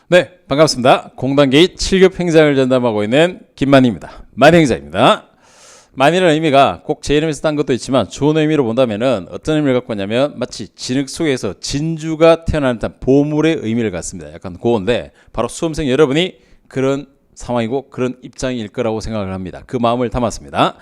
네, 반갑습니다. 공단계의 7급 행장을 전담하고 있는 김만희입니다. 만희 행장입니다. 만희라는 의미가 꼭 제 이름에서 딴 것도 있지만 좋은 의미로 본다면은 어떤 의미를 갖고 있냐면 마치 진흙 속에서 진주가 태어나는 듯한 보물의 의미를 갖습니다. 약간 고온데 바로 수험생 여러분이 그런 상황이고 그런 입장일 거라고 생각을 합니다. 그 마음을 담았습니다.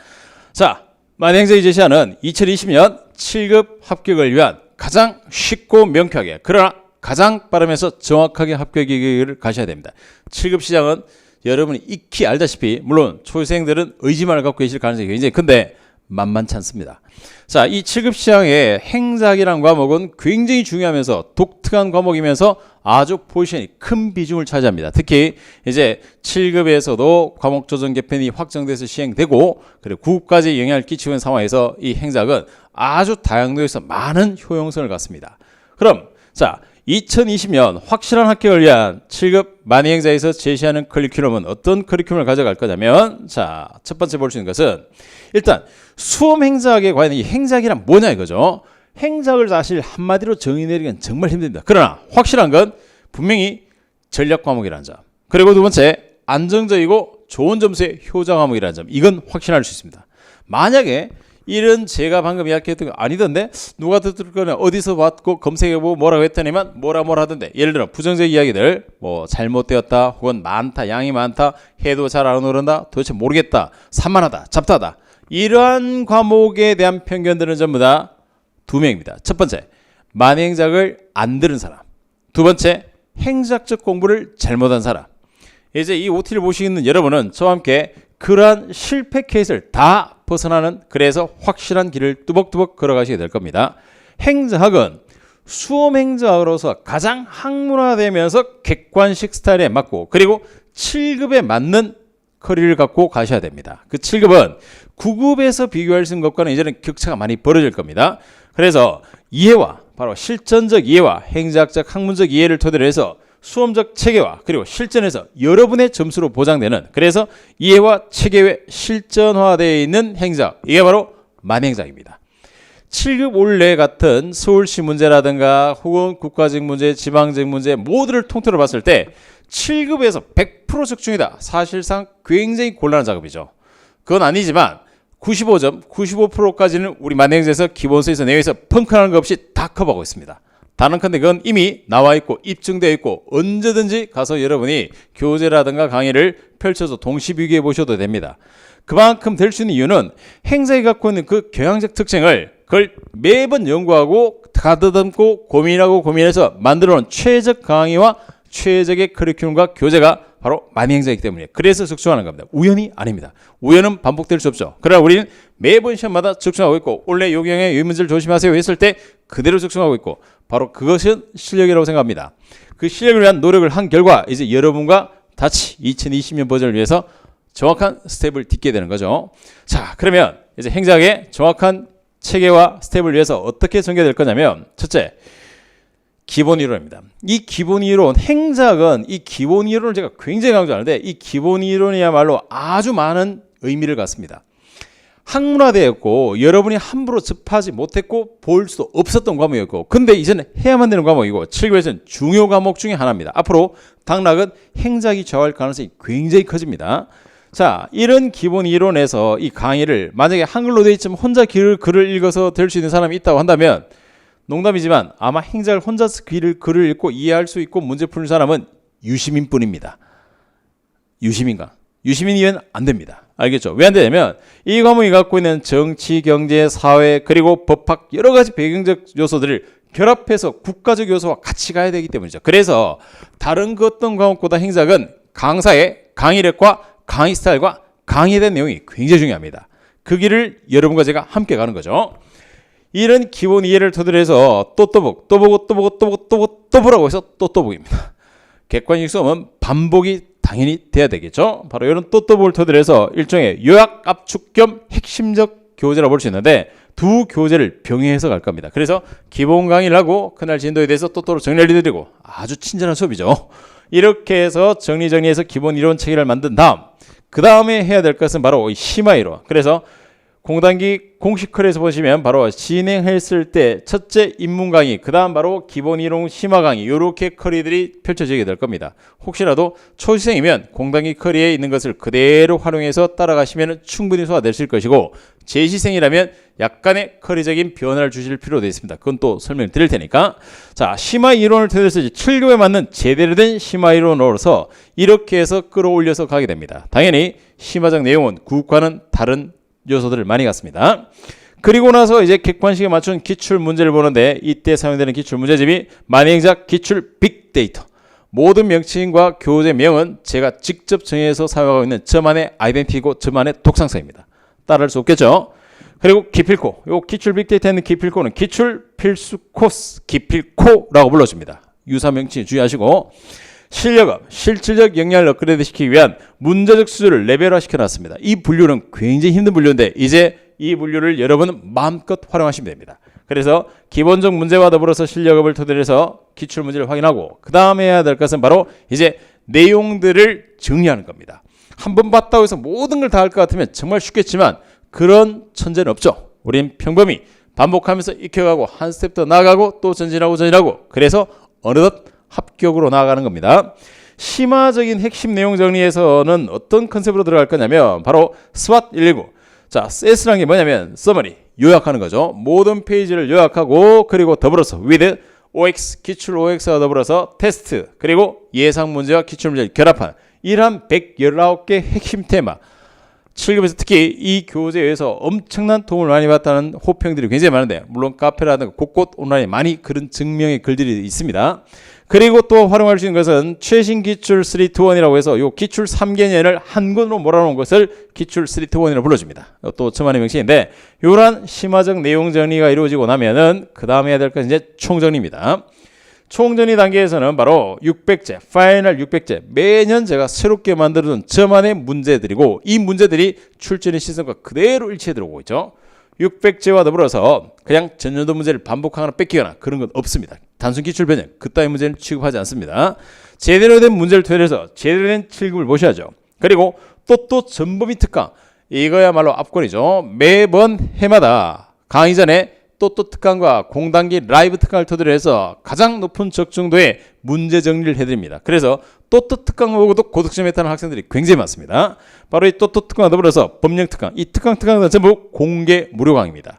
자, 만희 행장이 제시하는 2020년 7급 합격을 위한 가장 쉽고 명쾌하게 그러나 가장 빠르면서 정확하게 합격을 가셔야 됩니다. 7급 시장은 여러분이 익히 알다시피 물론 초생들은 의지만을 갖고 계실 가능성이 굉장히 큰데 만만치 않습니다. 자, 이 7급 시장의 행작이라는 과목은 굉장히 중요하면서 독특한 과목이면서 아주 포지션이 큰 비중을 차지합니다. 특히 이제 7급에서도 과목 조정 개편이 확정돼서 시행되고 그리고 9급까지 영향을 끼치고 있는 상황에서 이 행작은 아주 다양도에서 많은 효용성을 갖습니다. 그럼 자, 2020년 확실한 합격을 위한 7급 만희 행자에서 제시하는 커리큘럼은 어떤 커리큘럼을 가져갈 거냐면 자, 첫 번째 볼 수 있는 것은 일단 수험 행작에 과연 이 행작이란 뭐냐 이거죠. 행작을 사실 한마디로 정의 내리기는 정말 힘듭니다. 그러나 확실한 건 분명히 전략 과목이라는 점, 그리고 두 번째 안정적이고 좋은 점수의 효자 과목이라는 점, 이건 확신할 수 있습니다. 만약에 이런 제가 방금 이야기했던 거 아니던데 누가 듣을 거는 어디서 봤고 검색해보고 뭐라고 했더니만 뭐라 하던데, 예를 들어 부정적 이야기들 뭐 잘못되었다 혹은 많다 양이 많다 해도 잘 안 오른다 도대체 모르겠다 산만하다 잡다하다 이러한 과목에 대한 편견들은 전부 다 두 명입니다. 첫 번째 만희 행작을 안 들은 사람, 두 번째 행작적 공부를 잘못한 사람. 이제 이 OT를 보시는 여러분은 저와 함께 그러한 실패 케이스를 다 벗어나는, 그래서 확실한 길을 뚜벅뚜벅 걸어가시게 될 겁니다. 행자학은 수험 행자학으로서 가장 학문화되면서 객관식 스타일에 맞고 그리고 7급에 맞는 커리를 갖고 가셔야 됩니다. 그 7급은 9급에서 비교할 수 있는 것과는 이제는 격차가 많이 벌어질 겁니다. 그래서 이해와 바로 실전적 이해와 행자학적 학문적 이해를 토대로 해서 수험적 체계화 그리고 실전에서 여러분의 점수로 보장되는, 그래서 이해와 체계에 실전화되어 있는 행작, 이게 바로 만희 행작입니다. 7급 올레 같은 서울시 문제라든가 혹은 국가직 문제, 지방직 문제 모두를 통틀어 봤을 때 7급에서 100% 적중이다. 사실상 굉장히 곤란한 작업이죠. 그건 아니지만 95점, 95%까지는 우리 만희 행작에서 기본서에서 내용에서 펑크나는 것 없이 다 커버하고 있습니다. 단언컨대 그건 이미 나와 있고 입증되어 있고 언제든지 가서 여러분이 교재라든가 강의를 펼쳐서 동시 비교해 보셔도 됩니다. 그만큼 될 수 있는 이유는 행작이 갖고 있는 그 경향적 특징을 그걸 매번 연구하고 가다듬고 고민하고 고민해서 만들어 놓은 최적 강의와 최적의 커리큘럼과 교재가 바로 만희 행작이기 때문에 그래서 적중하는 겁니다. 우연이 아닙니다. 우연은 반복될 수 없죠. 그러나 우리는 매번 시험마다 적중하고 있고 원래 요경의 이 문제를 조심하세요 했을 때 그대로 적중하고 있고 바로 그것은 실력이라고 생각합니다. 그 실력을 위한 노력을 한 결과 이제 여러분과 같이 2020년 버전을 위해서 정확한 스텝을 딛게 되는 거죠. 자, 그러면 이제 행작의 정확한 체계와 스텝을 위해서 어떻게 전개될 거냐면 첫째, 기본 이론입니다. 이 기본 이론, 행작은 이 기본 이론을 제가 굉장히 강조하는데 이 기본 이론이야말로 아주 많은 의미를 갖습니다. 학문화되었고 여러분이 함부로 접하지 못했고 볼 수도 없었던 과목이었고 근데 이제는 해야만 되는 과목이고 7급에서는 중요 과목 중에 하나입니다. 앞으로 당락은 행작이 좌우할 가능성이 굉장히 커집니다. 자, 이런 기본 이론에서 이 강의를 만약에 한글로 되어 있지만 혼자 글을 읽어서 될 수 있는 사람이 있다고 한다면 농담이지만 아마 행작을 혼자서 글을 읽고 이해할 수 있고 문제 푸는 사람은 유시민 뿐입니다. 유시민가? 유시민 이외는 안 됩니다. 알겠죠? 왜 안 되냐면 이 과목이 갖고 있는 정치, 경제, 사회 그리고 법학 여러 가지 배경적 요소들을 결합해서 국가적 요소와 같이 가야 되기 때문이죠. 그래서 다른 그 어떤 과목보다 행작은 강사의 강의력과 강의 스타일과 강의에 대한 내용이 굉장히 중요합니다. 그 길을 여러분과 제가 함께 가는 거죠. 이런 기본 이해를 토대로 해서 또 보라고 해서 또 보기입니다. 객관식 수험은 반복이 당연히 돼야 되겠죠. 바로 이런 또 보를 토대로 해서 일종의 요약 압축 겸 핵심적 교재라고 볼 수 있는데 두 교재를 병행해서 갈 겁니다. 그래서 기본 강의를 하고 그날 진도에 대해서 또로 정리를 해드리고 아주 친절한 수업이죠. 이렇게 해서 정리해서 기본 이론 체계를 만든 다음 그 다음에 해야 될 것은 바로 심화 이론. 그래서 공단기 공식 컬에서 보시면 바로 진행했을 때 첫째 입문 강의, 그 다음 바로 기본 이론 심화 강의, 요렇게 컬이들이 펼쳐지게 될 겁니다. 혹시라도 초시생이면 공단기 컬에 있는 것을 그대로 활용해서 따라가시면 충분히 소화되실 것이고, 재시생이라면 약간의 컬이적인 변화를 주실 필요도 있습니다. 그건 또 설명드릴 테니까. 자, 심화 이론을 토대로 7교에 맞는 제대로 된 심화 이론으로서 이렇게 해서 끌어올려서 가게 됩니다. 당연히 심화적 내용은 구과는 다른 요소들을 많이 갖습니다. 그리고 나서 이제 객관식에 맞춘 기출 문제를 보는데, 이때 사용되는 기출 문제집이 만행작 기출 빅데이터. 모든 명칭과 교재명은 제가 직접 정해서 사용하고 있는 저만의 아이덴티티고 저만의 독창사입니다. 따라할 수 없겠죠. 그리고 기필코, 요 기출 빅데이터에 있는 기필코는 기출 필수 코스, 기필코라고 불러줍니다. 유사 명칭 주의하시고, 실력업, 실질적 역량을 업그레이드 시키기 위한 문제적 수준을 레벨화 시켜놨습니다. 이 분류는 굉장히 힘든 분류인데 이제 이 분류를 여러분은 마음껏 활용하시면 됩니다. 그래서 기본적 문제와 더불어서 실력업을 토대로 해서 기출 문제를 확인하고, 그 다음에 해야 될 것은 바로 이제 내용들을 정리하는 겁니다. 한번 봤다고 해서 모든 걸 다 할 것 같으면 정말 쉽겠지만 그런 천재는 없죠. 우린 평범히 반복하면서 익혀가고 한 스텝 더 나아가고 또 전진하고 그래서 어느덧 합격으로 나아가는 겁니다. 심화적인 핵심 내용 정리에서는 어떤 컨셉으로 들어갈 거냐면 바로 SWOT 119. 자, SWOT라는 게 뭐냐면 서머리, 요약하는 거죠. 모든 페이지를 요약하고, 그리고 더불어서 with OX, 기출 OX와 더불어서 테스트, 그리고 예상 문제와 기출 문제를 결합한 이러한 119개 핵심 테마. 7급에서 특히 이 교재에서 엄청난 도움을 많이 받았다는 호평들이 굉장히 많은데, 물론 카페라든가 곳곳 온라인에 많이 그런 증명의 글들이 있습니다. 그리고 또 활용할 수 있는 것은 최신 기출 3-1이라고 해서 요 기출 3개년을 한 권으로 몰아놓은 것을 기출 3-1이라고 불러줍니다. 또 저만의 명칭인데, 요런 심화적 내용 정리가 이루어지고 나면은 그 다음에 해야 될 것은 이제 총정리입니다. 총정리 단계에서는 바로 600제, 파이널 600제, 매년 제가 새롭게 만들어둔 저만의 문제들이고, 이 문제들이 출제된 시즌과 그대로 일치해 들어오고 있죠. 600제와 더불어서 그냥 전년도 문제를 반복하거나 뺏기거나 그런 건 없습니다. 단순 기출 변형, 그따위 문제는 취급하지 않습니다. 제대로 된 문제를 토대로 제대로 된 7급을 보셔야죠. 그리고 또 전범위 특강, 이거야말로 압권이죠. 매번 해마다 강의 전에 또 특강과 공단기 라이브 특강을 토대로 해서 가장 높은 적중도의 문제 정리를 해드립니다. 그래서 또 특강 보고도 고득점에 따른 학생들이 굉장히 많습니다. 바로 이 또 특강과 더불어서 법령 특강, 이 특강은 전부 공개 무료 강의입니다.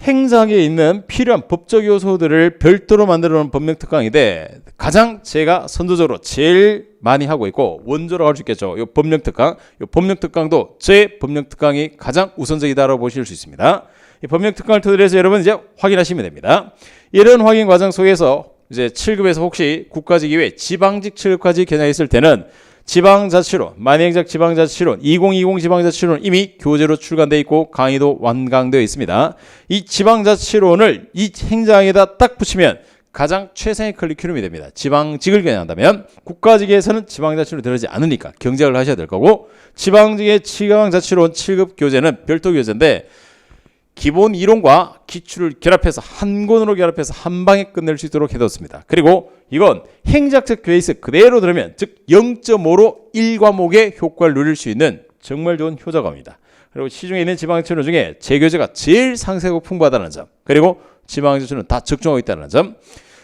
행사에 있는 필요한 법적 요소들을 별도로 만들어 놓은 법령 특강인데, 가장 제가 선도적으로 제일 많이 하고 있고 원조라고 할 수 있겠죠. 이 법령 특강, 이 법령 특강도 제 법령 특강이 가장 우선적이다라고 보실 수 있습니다. 이 법령 특강을 토대로 해서 여러분 이제 확인하시면 됩니다. 이런 확인 과정 속에서 이제 7급에서 혹시 국가직 이외에 지방직 7급까지 겨냥했을 때는 지방자치론, 만행작 지방자치론, 2020 지방자치론 이미 교재로 출간되어 있고 강의도 완강되어 있습니다. 이 지방자치론을 이 행장에다 딱 붙이면 가장 최상의 커리큘럼이 됩니다. 지방직을 겨냥한다면, 국가직에서는 지방자치론이 들어가지 않으니까 경쟁을 하셔야 될 거고, 지방직의 지방자치론 7급 교재는 별도 교재인데 기본 이론과 기출을 결합해서 한 권으로 결합해서 한 방에 끝낼 수 있도록 해뒀습니다. 그리고 이건 행작적 베이스 그대로 들으면, 즉 0.5로 1과목의 효과를 누릴 수 있는 정말 좋은 효자과입니다. 그리고 시중에 있는 지방자치론 중에 제 교재가 제일 상세하고 풍부하다는 점, 그리고 지방자치론은 다 적중하고 있다는 점.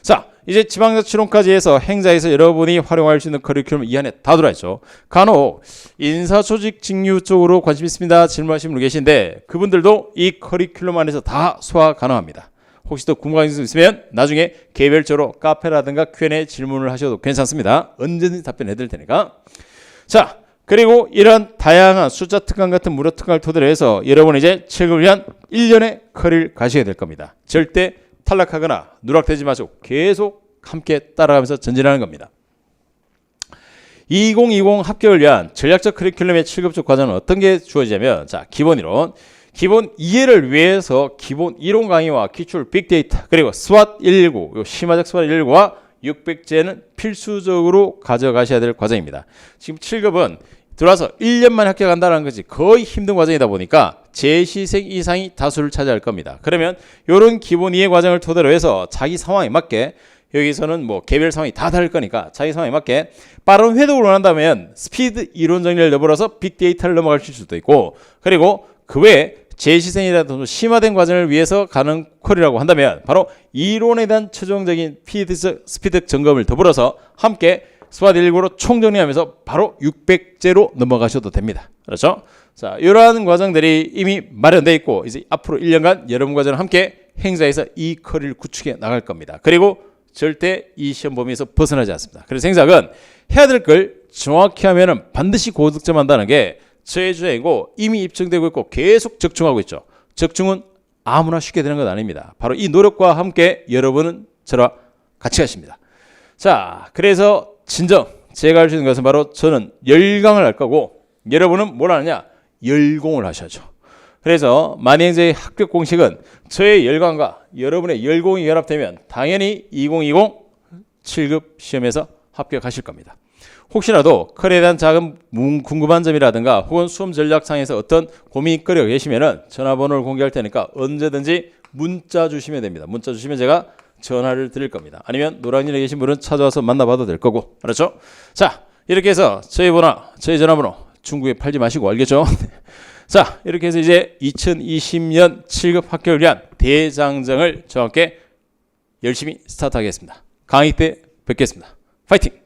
자, 이제 지방자치론까지 해서 행자에서 여러분이 활용할 수 있는 커리큘럼 이 안에 다 들어있죠. 간혹 인사조직 직류 쪽으로 관심 있습니다 질문하시는 분 계신데, 그분들도 이 커리큘럼 안에서 다 소화 가능합니다. 혹시 더 궁금한 점 있으면 나중에 개별적으로 카페라든가 Q&A 질문을 하셔도 괜찮습니다. 언제든지 답변해 드릴 테니까. 자, 그리고 이런 다양한 숫자 특강 같은 무료 특강을 토대로 해서 여러분 이제 7급을 위한 1년의 커리를 가셔야 될 겁니다. 절대 탈락하거나 누락되지 마시고 계속 함께 따라가면서 전진하는 겁니다. 2020 합격을 위한 전략적 커리큘럼의 7급적 과정은 어떤 게 주어지냐면, 자, 기본 이론, 기본 이해를 위해서 기본 이론 강의와 기출 빅데이터, 그리고 SWOT 119, 요 심화적 SWOT 119와 600제는 필수적으로 가져가셔야 될 과정입니다. 지금 7급은 들어와서 1년만 합격한다는 것이 거의 힘든 과정이다 보니까 재시생 이상이 다수를 차지할 겁니다. 그러면 이런 기본 이해 과정을 토대로 해서 자기 상황에 맞게, 여기서는 뭐 개별 상황이 다 다를 거니까 자기 상황에 맞게 빠른 회독을 원한다면 스피드 이론 정리를 넘어서 빅데이터를 넘어갈 수도 있고, 그리고 그 외에 재시생이라든지 심화된 과정을 위해서 가는 퀄이라고 한다면 바로 이론에 대한 최종적인 스피드 점검을 더불어서 함께 스마트 119로 총정리하면서 바로 600제로 넘어가셔도 됩니다. 그렇죠? 자, 이러한 과정들이 이미 마련되어 있고 이제 앞으로 1년간 여러분 과정을 함께 행사에서 이 퀄을 구축해 나갈 겁니다. 그리고 절대 이 시험 범위에서 벗어나지 않습니다. 그래서 행사은 해야 될 걸 정확히 하면은 반드시 고득점한다는 게 저의 주장이고 이미 입증되고 있고 계속 적중하고 있죠. 적중은 아무나 쉽게 되는 건 아닙니다. 바로 이 노력과 함께 여러분은 저와 같이 하십니다. 자, 그래서 진정 제가 할 수 있는 것은 바로 저는 열강을 할 거고 여러분은 뭘 하느냐? 열공을 하셔야죠. 그래서 만행자의 합격 공식은 저의 열강과 여러분의 열공이 결합되면 당연히 2020 7급 시험에서 합격하실 겁니다. 혹시라도 컬에 대한 작은 궁금한 점이라든가 혹은 수험 전략상에서 어떤 고민이 끌어 계시면은 전화번호를 공개할 테니까 언제든지 문자 주시면 됩니다. 문자 주시면 제가 전화를 드릴 겁니다. 아니면 노량진에 계신 분은 찾아와서 만나봐도 될 거고. 그렇죠? 자, 이렇게 해서 저희 전화번호 중국에 팔지 마시고 알겠죠? 자, 이렇게 해서 이제 2020년 7급 합격을 위한 대장정을 저와 함께 열심히 스타트하겠습니다. 강의 때 뵙겠습니다. 파이팅!